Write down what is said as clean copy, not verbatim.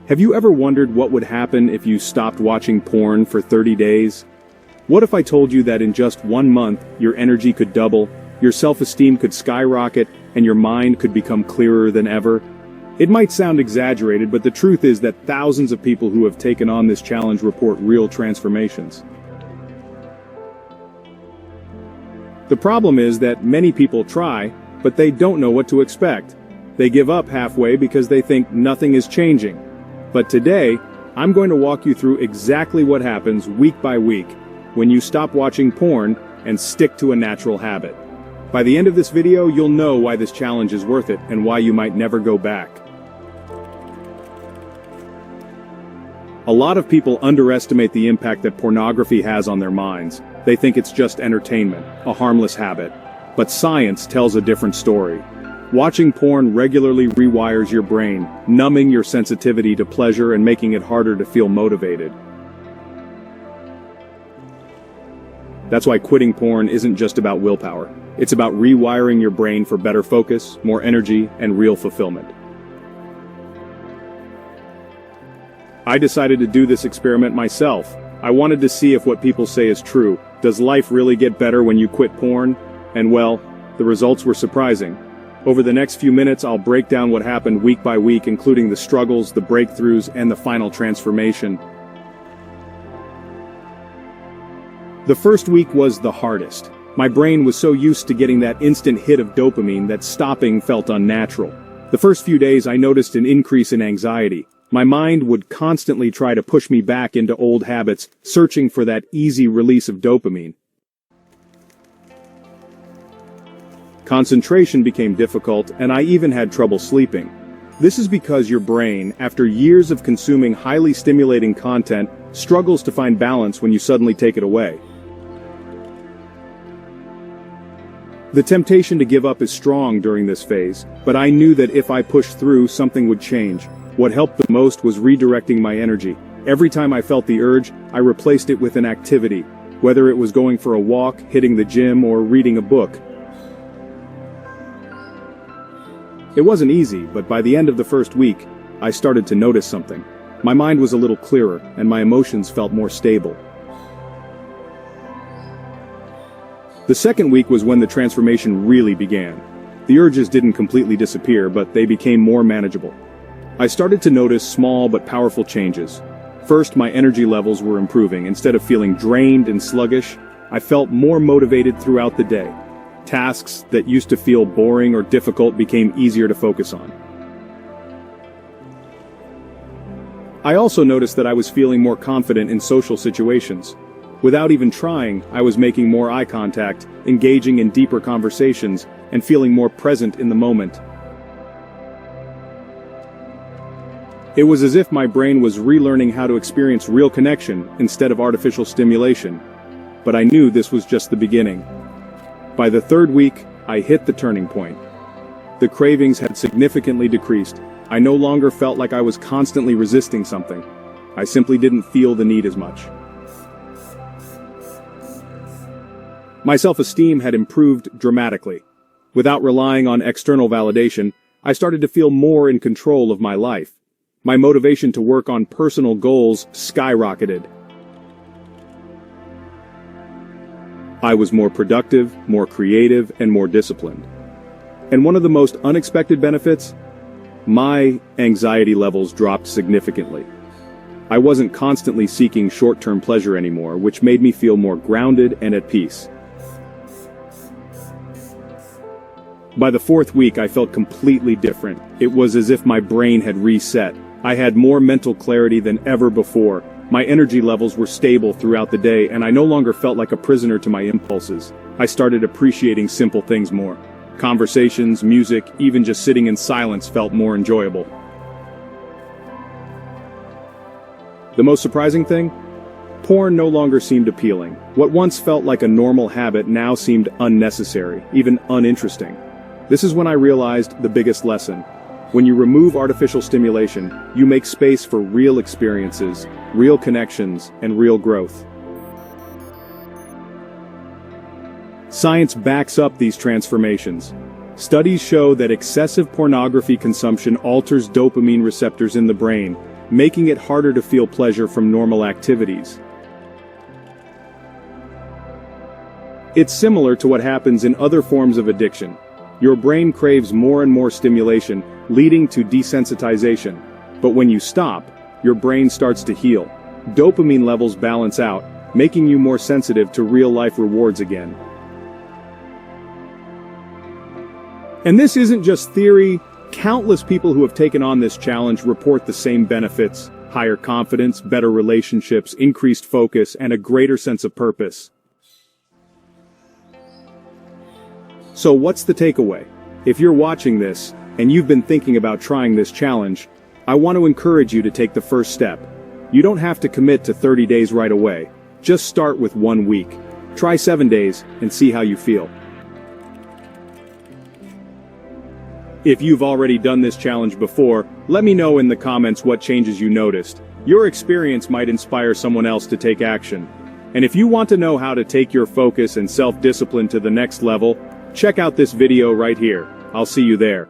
Have you ever wondered what would happen if you stopped watching porn for 30 days? What if I told you that in just 1 month, your energy could double, your self-esteem could skyrocket, and your mind could become clearer than ever? It might sound exaggerated, but the truth is that thousands of people who have taken on this challenge report real transformations. The problem is that many people try, but they don't know what to expect. They give up halfway because they think nothing is changing. But today, I'm going to walk you through exactly what happens week by week when you stop watching porn and stick to a natural habit. By the end of this video, you'll know why this challenge is worth it and why you might never go back. A lot of people underestimate the impact that pornography has on their minds. They think it's just entertainment, a harmless habit. But science tells a different story. Watching porn regularly rewires your brain, numbing your sensitivity to pleasure and making it harder to feel motivated. That's why quitting porn isn't just about willpower. It's about rewiring your brain for better focus, more energy, and real fulfillment. I decided to do this experiment myself. I wanted to see if what people say is true. Does life really get better when you quit porn? And well, the results were surprising. Over the next few minutes, I'll break down what happened week by week, including the struggles, the breakthroughs, and the final transformation. The first week was the hardest. My brain was so used to getting that instant hit of dopamine that stopping felt unnatural. The first few days, I noticed an increase in anxiety. My mind would constantly try to push me back into old habits, searching for that easy release of dopamine. Concentration became difficult, and I even had trouble sleeping. This is because your brain, after years of consuming highly stimulating content, struggles to find balance when you suddenly take it away. The temptation to give up is strong during this phase, but I knew that if I pushed through, something would change. What helped the most was redirecting my energy. Every time I felt the urge, I replaced it with an activity, whether it was going for a walk, hitting the gym, or reading a book. It wasn't easy, but by the end of the first week, I started to notice something. My mind was a little clearer, and my emotions felt more stable. The second week was when the transformation really began. The urges didn't completely disappear, but they became more manageable. I started to notice small but powerful changes. First, my energy levels were improving. Instead of feeling drained and sluggish, I felt more motivated throughout the day. Tasks that used to feel boring or difficult became easier to focus on. I also noticed that I was feeling more confident in social situations. Without even trying, I was making more eye contact, engaging in deeper conversations, and feeling more present in the moment. It was as if my brain was relearning how to experience real connection instead of artificial stimulation. But I knew this was just the beginning. By the third week, I hit the turning point. The cravings had significantly decreased. I no longer felt like I was constantly resisting something. I simply didn't feel the need as much. My self-esteem had improved dramatically. Without relying on external validation, I started to feel more in control of my life. My motivation to work on personal goals skyrocketed. I was more productive, more creative, and more disciplined. And one of the most unexpected benefits? My anxiety levels dropped significantly. I wasn't constantly seeking short-term pleasure anymore, which made me feel more grounded and at peace. By the fourth week, I felt completely different. It was as if my brain had reset. I had more mental clarity than ever before. My energy levels were stable throughout the day, and I no longer felt like a prisoner to my impulses. I started appreciating simple things more. Conversations, music, even just sitting in silence felt more enjoyable. The most surprising thing? Porn no longer seemed appealing. What once felt like a normal habit now seemed unnecessary, even uninteresting. This is when I realized the biggest lesson. When you remove artificial stimulation, you make space for real experiences, real connections, and real growth. Science backs up these transformations. Studies show that excessive pornography consumption alters dopamine receptors in the brain, making it harder to feel pleasure from normal activities. It's similar to what happens in other forms of addiction. Your brain craves more and more stimulation, leading to desensitization. But when you stop, your brain starts to heal. Dopamine levels balance out, making you more sensitive to real-life rewards again. And this isn't just theory. Countless people who have taken on this challenge report the same benefits: higher confidence, better relationships, increased focus, and a greater sense of purpose. So what's the takeaway? If you're watching this, and you've been thinking about trying this challenge, I want to encourage you to take the first step. You don't have to commit to 30 days right away. Just start with 1 week. Try 7 days and see how you feel. If you've already done this challenge before, let me know in the comments what changes you noticed. Your experience might inspire someone else to take action. And if you want to know how to take your focus and self-discipline to the next level, check out this video right here. I'll see you there.